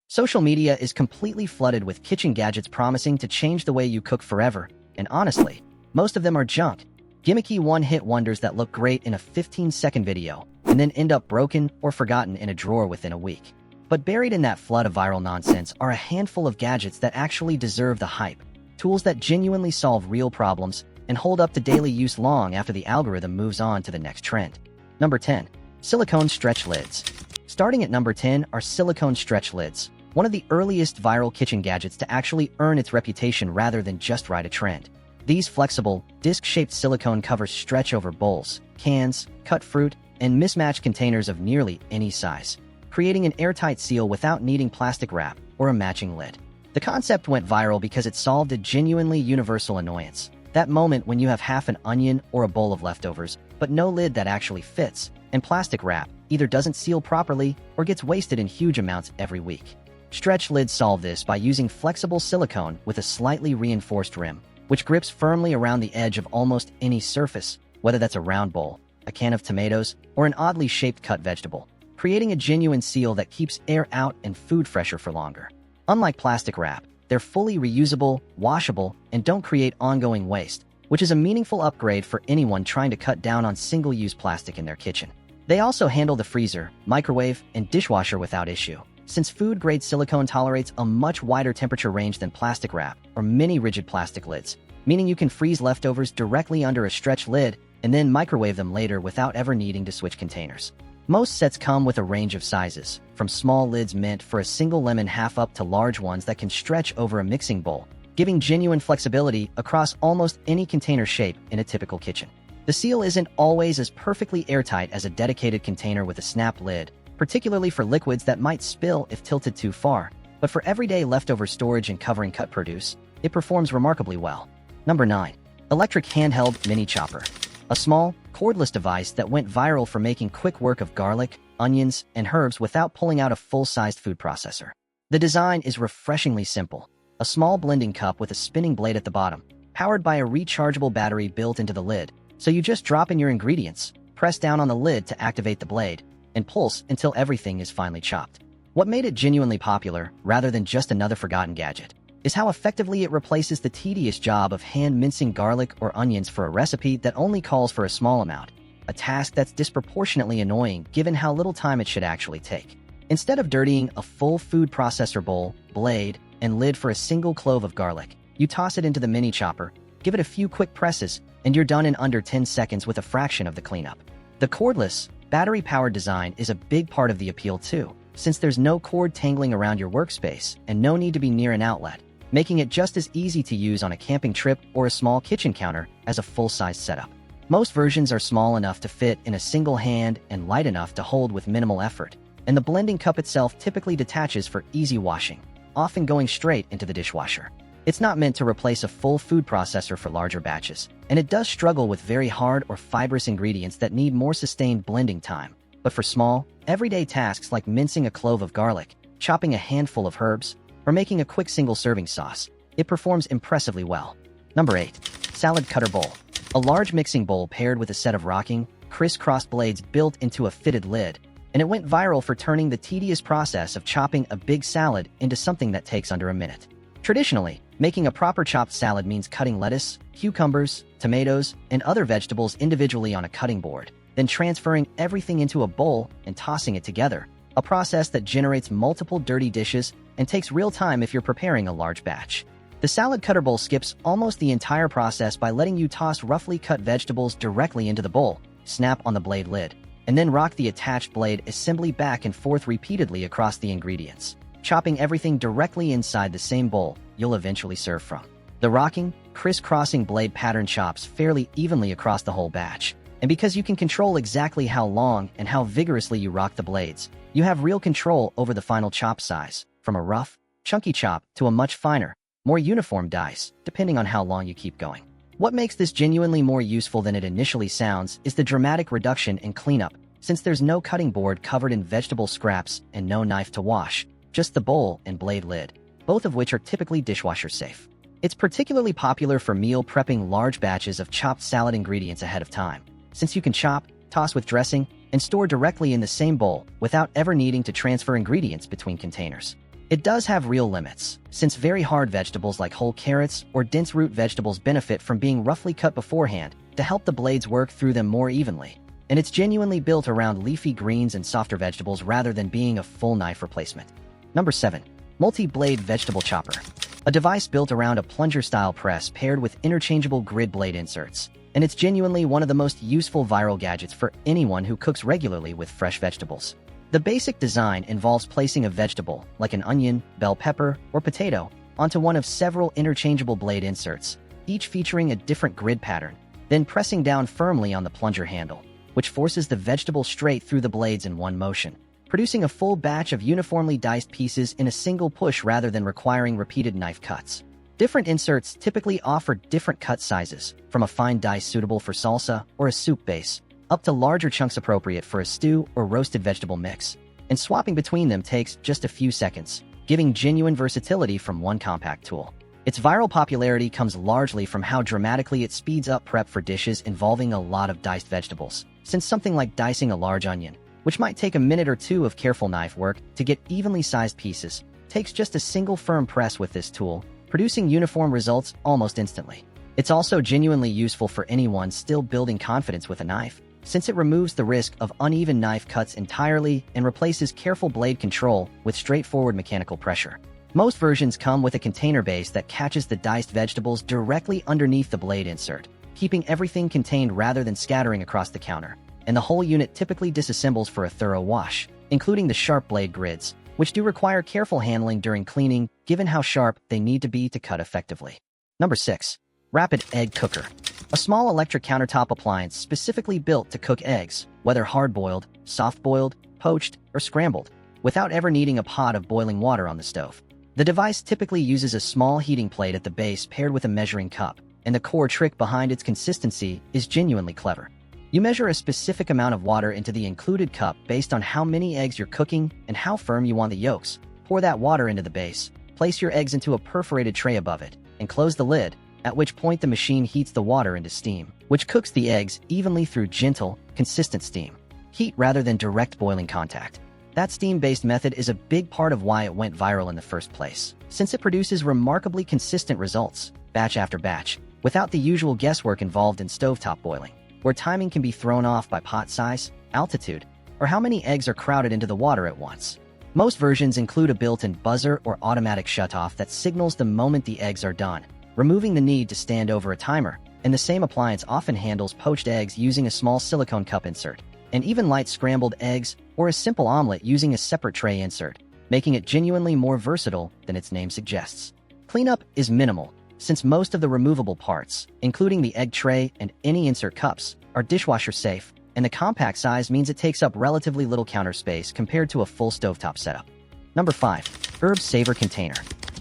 Social media is completely flooded with kitchen gadgets promising to change the way you cook forever, and honestly, most of them are junk. Gimmicky one-hit wonders that look great in a 15-second video, and then end up broken or forgotten in a drawer within a week. But buried in that flood of viral nonsense are a handful of gadgets that actually deserve the hype, tools that genuinely solve real problems and hold up to daily use long after the algorithm moves on to the next trend. Number 10. Silicone Stretch Lids. Starting at number 10 are silicone stretch lids, one of the earliest viral kitchen gadgets to actually earn its reputation rather than just ride a trend. These flexible, disc-shaped silicone covers stretch over bowls, cans, cut fruit, and mismatched containers of nearly any size, creating an airtight seal without needing plastic wrap or a matching lid. The concept went viral because it solved a genuinely universal annoyance. That moment when you have half an onion or a bowl of leftovers, but no lid that actually fits, and plastic wrap either doesn't seal properly or gets wasted in huge amounts every week. Stretch lids solve this by using flexible silicone with a slightly reinforced rim, which grips firmly around the edge of almost any surface, whether that's a round bowl, a can of tomatoes, or an oddly shaped cut vegetable, creating a genuine seal that keeps air out and food fresher for longer. Unlike plastic wrap, they're fully reusable, washable, and don't create ongoing waste, which is a meaningful upgrade for anyone trying to cut down on single-use plastic in their kitchen. They also handle the freezer, microwave, and dishwasher without issue, since food-grade silicone tolerates a much wider temperature range than plastic wrap or many rigid plastic lids, meaning you can freeze leftovers directly under a stretch lid and then microwave them later without ever needing to switch containers. Most sets come with a range of sizes, from small lids meant for a single lemon half up to large ones that can stretch over a mixing bowl, giving genuine flexibility across almost any container shape in a typical kitchen. The seal isn't always as perfectly airtight as a dedicated container with a snap lid, particularly for liquids that might spill if tilted too far, but for everyday leftover storage and covering cut produce, it performs remarkably well. Number 9. Electric Handheld Mini Chopper. A small, cordless device that went viral for making quick work of garlic, onions, and herbs without pulling out a full-sized food processor. The design is refreshingly simple. A small blending cup with a spinning blade at the bottom, powered by a rechargeable battery built into the lid, so you just drop in your ingredients, press down on the lid to activate the blade, and pulse until everything is finely chopped. What made it genuinely popular, rather than just another forgotten gadget, is how effectively it replaces the tedious job of hand-mincing garlic or onions for a recipe that only calls for a small amount, a task that's disproportionately annoying given how little time it should actually take. Instead of dirtying a full food processor bowl, blade, and lid for a single clove of garlic, you toss it into the mini chopper, give it a few quick presses, and you're done in under 10 seconds with a fraction of the cleanup. The cordless, battery-powered design is a big part of the appeal too, since there's no cord tangling around your workspace and no need to be near an outlet, making it just as easy to use on a camping trip or a small kitchen counter as a full-size setup. Most versions are small enough to fit in a single hand and light enough to hold with minimal effort, and the blending cup itself typically detaches for easy washing, often going straight into the dishwasher. It's not meant to replace a full food processor for larger batches, and it does struggle with very hard or fibrous ingredients that need more sustained blending time. But for small, everyday tasks like mincing a clove of garlic, chopping a handful of herbs, or making a quick single-serving sauce, it performs impressively well. Number 8. Salad Cutter Bowl. A large mixing bowl paired with a set of rocking, crisscrossed blades built into a fitted lid, and it went viral for turning the tedious process of chopping a big salad into something that takes under a minute. Traditionally, making a proper chopped salad means cutting lettuce, cucumbers, tomatoes, and other vegetables individually on a cutting board, then transferring everything into a bowl and tossing it together, a process that generates multiple dirty dishes and takes real time if you're preparing a large batch. The salad cutter bowl skips almost the entire process by letting you toss roughly cut vegetables directly into the bowl, snap on the blade lid, and then rock the attached blade assembly back and forth repeatedly across the ingredients, chopping everything directly inside the same bowl you'll eventually serve from. The rocking, crisscrossing blade pattern chops fairly evenly across the whole batch, and because you can control exactly how long and how vigorously you rock the blades, you have real control over the final chop size, from a rough, chunky chop to a much finer, more uniform dice, depending on how long you keep going. What makes this genuinely more useful than it initially sounds is the dramatic reduction in cleanup, since there's no cutting board covered in vegetable scraps and no knife to wash, just the bowl and blade lid, both of which are typically dishwasher safe. It's particularly popular for meal prepping large batches of chopped salad ingredients ahead of time, since you can chop, toss with dressing, and store directly in the same bowl without ever needing to transfer ingredients between containers. It does have real limits, since very hard vegetables like whole carrots or dense root vegetables benefit from being roughly cut beforehand to help the blades work through them more evenly. And it's genuinely built around leafy greens and softer vegetables rather than being a full knife replacement. Number 7. Multi-Blade Vegetable Chopper. A device built around a plunger-style press paired with interchangeable grid blade inserts. And it's genuinely one of the most useful viral gadgets for anyone who cooks regularly with fresh vegetables. The basic design involves placing a vegetable, like an onion, bell pepper, or potato, onto one of several interchangeable blade inserts, each featuring a different grid pattern, then pressing down firmly on the plunger handle, which forces the vegetable straight through the blades in one motion, producing a full batch of uniformly diced pieces in a single push rather than requiring repeated knife cuts. Different inserts typically offer different cut sizes, from a fine dice suitable for salsa or a soup base, up to larger chunks appropriate for a stew or roasted vegetable mix. And swapping between them takes just a few seconds, giving genuine versatility from one compact tool. Its viral popularity comes largely from how dramatically it speeds up prep for dishes involving a lot of diced vegetables, since something like dicing a large onion, which might take a minute or two of careful knife work to get evenly sized pieces, takes just a single firm press with this tool, producing uniform results almost instantly. It's also genuinely useful for anyone still building confidence with a knife, since it removes the risk of uneven knife cuts entirely and replaces careful blade control with straightforward mechanical pressure. Most versions come with a container base that catches the diced vegetables directly underneath the blade insert, keeping everything contained rather than scattering across the counter. And the whole unit typically disassembles for a thorough wash, including the sharp blade grids, which do require careful handling during cleaning, given how sharp they need to be to cut effectively. Number 6. Rapid Egg Cooker. A small electric countertop appliance specifically built to cook eggs, whether hard-boiled, soft-boiled, poached, or scrambled, without ever needing a pot of boiling water on the stove. The device typically uses a small heating plate at the base paired with a measuring cup, and the core trick behind its consistency is genuinely clever. You measure a specific amount of water into the included cup based on how many eggs you're cooking and how firm you want the yolks. Pour that water into the base, place your eggs into a perforated tray above it, and close the lid, at which point the machine heats the water into steam, which cooks the eggs evenly through gentle, consistent steam. Heat rather than direct boiling contact. That steam-based method is a big part of why it went viral in the first place, since it produces remarkably consistent results, batch after batch, without the usual guesswork involved in stovetop boiling, where timing can be thrown off by pot size, altitude, or how many eggs are crowded into the water at once. Most versions include a built-in buzzer or automatic shutoff that signals the moment the eggs are done, removing the need to stand over a timer, and the same appliance often handles poached eggs using a small silicone cup insert, and even light scrambled eggs or a simple omelet using a separate tray insert, making it genuinely more versatile than its name suggests. Cleanup is minimal, since most of the removable parts, including the egg tray and any insert cups, are dishwasher safe, and the compact size means it takes up relatively little counter space compared to a full stovetop setup. Number 5. Herb Saver Container.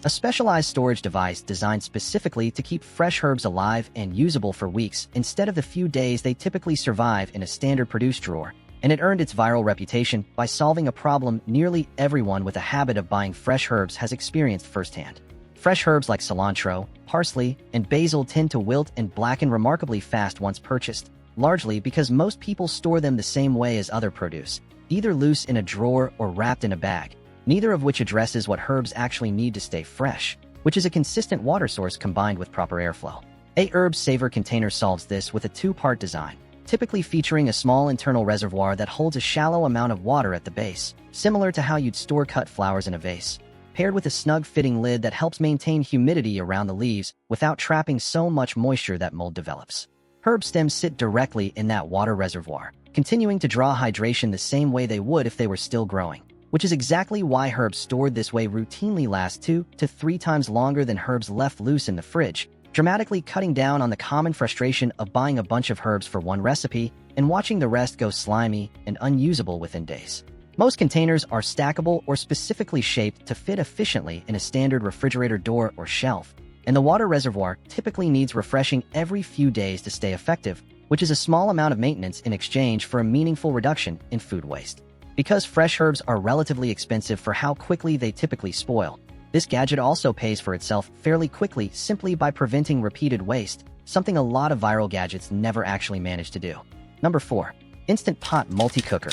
A specialized storage device designed specifically to keep fresh herbs alive and usable for weeks instead of the few days they typically survive in a standard produce drawer, and it earned its viral reputation by solving a problem nearly everyone with a habit of buying fresh herbs has experienced firsthand. Fresh herbs like cilantro, parsley, and basil tend to wilt and blacken remarkably fast once purchased, largely because most people store them the same way as other produce, either loose in a drawer or wrapped in a bag, neither of which addresses what herbs actually need to stay fresh, which is a consistent water source combined with proper airflow. A Herb Saver Container solves this with a two-part design, typically featuring a small internal reservoir that holds a shallow amount of water at the base, similar to how you'd store cut flowers in a vase, paired with a snug-fitting lid that helps maintain humidity around the leaves without trapping so much moisture that mold develops. Herb stems sit directly in that water reservoir, continuing to draw hydration the same way they would if they were still growing, which is exactly why herbs stored this way routinely last 2 to 3 times longer than herbs left loose in the fridge, dramatically cutting down on the common frustration of buying a bunch of herbs for one recipe and watching the rest go slimy and unusable within days. Most containers are stackable or specifically shaped to fit efficiently in a standard refrigerator door or shelf, and the water reservoir typically needs refreshing every few days to stay effective, which is a small amount of maintenance in exchange for a meaningful reduction in food waste. Because fresh herbs are relatively expensive for how quickly they typically spoil, this gadget also pays for itself fairly quickly simply by preventing repeated waste, something a lot of viral gadgets never actually manage to do. Number 4. Instant Pot Multi-Cooker.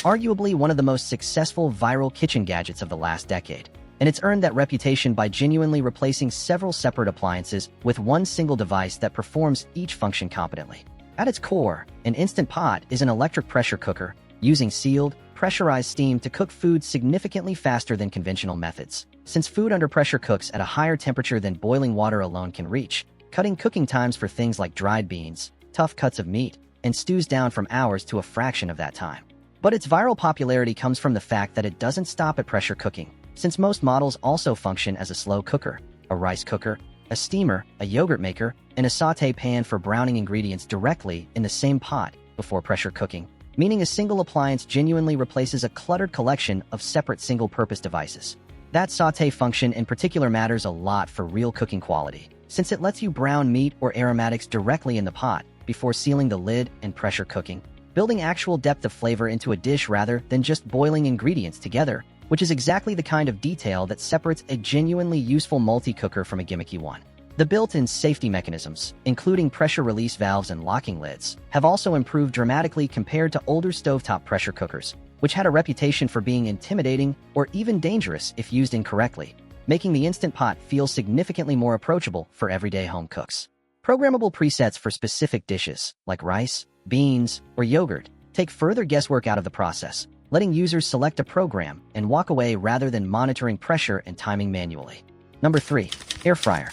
Arguably one of the most successful viral kitchen gadgets of the last decade. and it's earned that reputation by genuinely replacing several separate appliances with one single device that performs each function competently. At its core, an Instant Pot is an electric pressure cooker using sealed, pressurized steam to cook food significantly faster than conventional methods. Since food under pressure cooks at a higher temperature than boiling water alone can reach, cutting cooking times for things like dried beans, tough cuts of meat, and stews down from hours to a fraction of that time. But its viral popularity comes from the fact that it doesn't stop at pressure cooking, since most models also function as a slow cooker, a rice cooker, a steamer, a yogurt maker, and a sauté pan for browning ingredients directly in the same pot before pressure cooking, meaning a single appliance genuinely replaces a cluttered collection of separate single-purpose devices. That sauté function in particular matters a lot for real cooking quality, since it lets you brown meat or aromatics directly in the pot before sealing the lid and pressure cooking, building actual depth of flavor into a dish rather than just boiling ingredients together, which is exactly the kind of detail that separates a genuinely useful multi-cooker from a gimmicky one. The built-in safety mechanisms, including pressure release valves and locking lids, have also improved dramatically compared to older stovetop pressure cookers, which had a reputation for being intimidating or even dangerous if used incorrectly, making the Instant Pot feel significantly more approachable for everyday home cooks. Programmable presets for specific dishes, like rice, beans, or yogurt, take further guesswork out of the process, letting users select a program and walk away rather than monitoring pressure and timing manually. Number 3. Air fryer.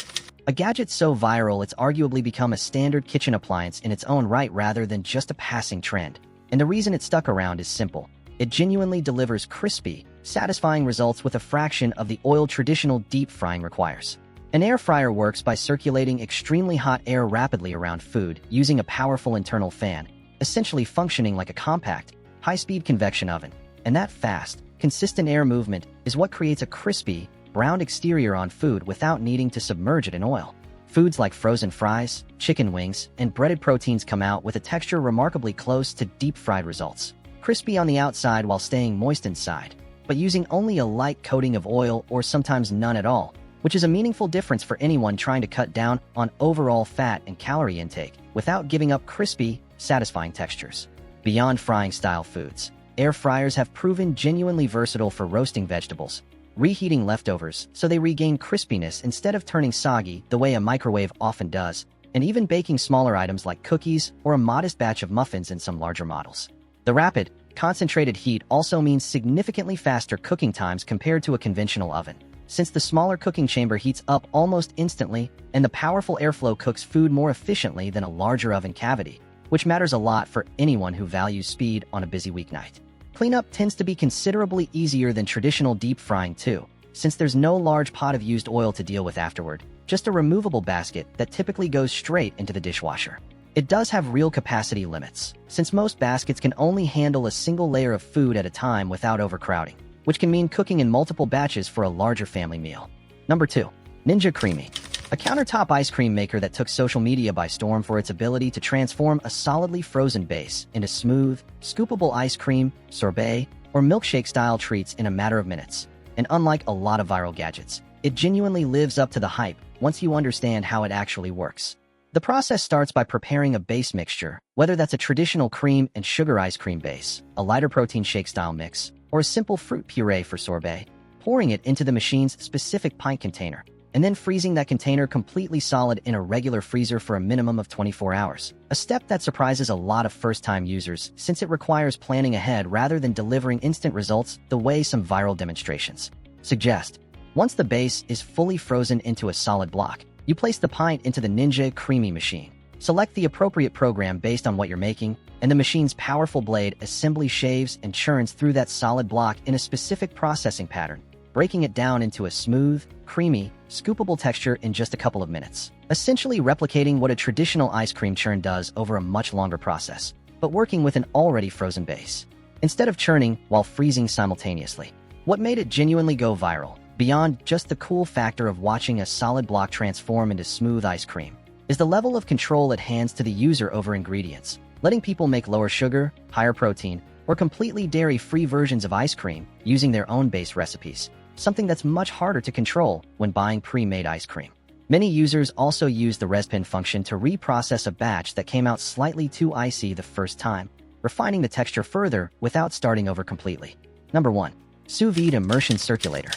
A gadget so viral it's arguably become a standard kitchen appliance in its own right rather than just a passing trend. And the reason it stuck around is simple. It genuinely delivers crispy, satisfying results with a fraction of the oil traditional deep frying requires. An air fryer works by circulating extremely hot air rapidly around food using a powerful internal fan, essentially functioning like a compact, high-speed convection oven. And that fast, consistent air movement is what creates a crispy, browned exterior on food without needing to submerge it in oil. Foods like frozen fries, chicken wings, and breaded proteins come out with a texture remarkably close to deep-fried results. Crispy on the outside while staying moist inside, but using only a light coating of oil or sometimes none at all, which is a meaningful difference for anyone trying to cut down on overall fat and calorie intake without giving up crispy, satisfying textures. Beyond frying-style foods, air fryers have proven genuinely versatile for roasting vegetables, reheating leftovers so they regain crispiness instead of turning soggy the way a microwave often does, and even baking smaller items like cookies or a modest batch of muffins in some larger models. The rapid, concentrated heat also means significantly faster cooking times compared to a conventional oven, since the smaller cooking chamber heats up almost instantly and the powerful airflow cooks food more efficiently than a larger oven cavity, which matters a lot for anyone who values speed on a busy weeknight. Cleanup tends to be considerably easier than traditional deep frying too, since there's no large pot of used oil to deal with afterward, just a removable basket that typically goes straight into the dishwasher. It does have real capacity limits, since most baskets can only handle a single layer of food at a time without overcrowding, which can mean cooking in multiple batches for a larger family meal. Number 2. Ninja Creami. A countertop ice cream maker that took social media by storm for its ability to transform a solidly frozen base into smooth, scoopable ice cream, sorbet, or milkshake-style treats in a matter of minutes. And unlike a lot of viral gadgets, it genuinely lives up to the hype once you understand how it actually works. The process starts by preparing a base mixture, whether that's a traditional cream and sugar ice cream base, a lighter protein shake-style mix, or a simple fruit puree for sorbet, pouring it into the machine's specific pint container, and then freezing that container completely solid in a regular freezer for a minimum of 24 hours. A step that surprises a lot of first-time users since it requires planning ahead rather than delivering instant results the way some viral demonstrations suggest. Once the base is fully frozen into a solid block, you place the pint into the Ninja Creami machine. Select the appropriate program based on what you're making, and the machine's powerful blade assembly shaves and churns through that solid block in a specific processing pattern, breaking it down into a smooth, creamy, scoopable texture in just a couple of minutes, essentially replicating what a traditional ice cream churn does over a much longer process, but working with an already frozen base, instead of churning while freezing simultaneously. What made it genuinely go viral, beyond just the cool factor of watching a solid block transform into smooth ice cream, is the level of control it hands to the user over ingredients, letting people make lower sugar, higher protein, or completely dairy-free versions of ice cream using their own base recipes, something that's much harder to control when buying pre-made ice cream. Many users also use the respin function to reprocess a batch that came out slightly too icy the first time, refining the texture further without starting over completely. Number 1. Sous vide immersion circulator.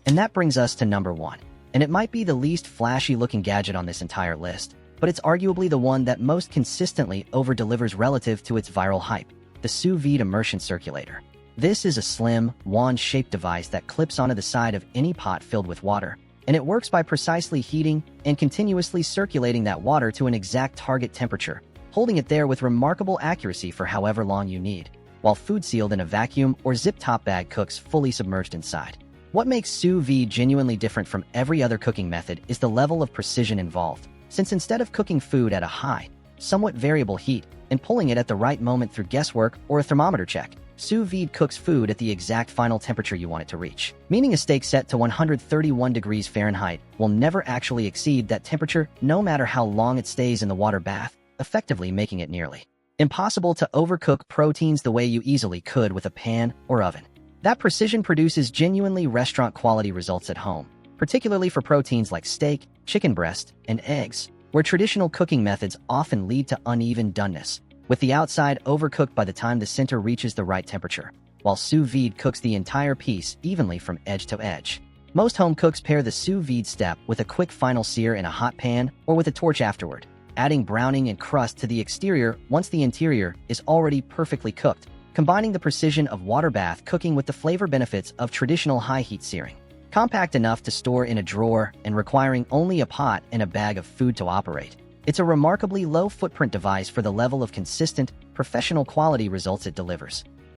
And that brings us to number 1. And it might be the least flashy-looking gadget on this entire list, but it's arguably the one that most consistently over-delivers relative to its viral hype, the sous vide immersion circulator. This is a slim, wand-shaped device that clips onto the side of any pot filled with water, and it works by precisely heating and continuously circulating that water to an exact target temperature, holding it there with remarkable accuracy for however long you need, while food sealed in a vacuum or zip-top bag cooks fully submerged inside. What makes sous vide genuinely different from every other cooking method is the level of precision involved, since instead of cooking food at a high, somewhat variable heat and pulling it at the right moment through guesswork or a thermometer check, sous vide cooks food at the exact final temperature you want it to reach. Meaning a steak set to 131 degrees Fahrenheit will never actually exceed that temperature no matter how long it stays in the water bath, effectively making it nearly impossible to overcook proteins the way you easily could with a pan or oven. That precision produces genuinely restaurant-quality results at home, particularly for proteins like steak, chicken breast, and eggs, where traditional cooking methods often lead to uneven doneness, with the outside overcooked by the time the center reaches the right temperature, while sous vide cooks the entire piece evenly from edge to edge. Most home cooks pair the sous vide step with a quick final sear in a hot pan or with a torch afterward, adding browning and crust to the exterior once the interior is already perfectly cooked, combining the precision of water bath cooking with the flavor benefits of traditional high-heat searing. Compact enough to store in a drawer and requiring only a pot and a bag of food to operate, it's a remarkably low-footprint device for the level of consistent, professional quality results it delivers.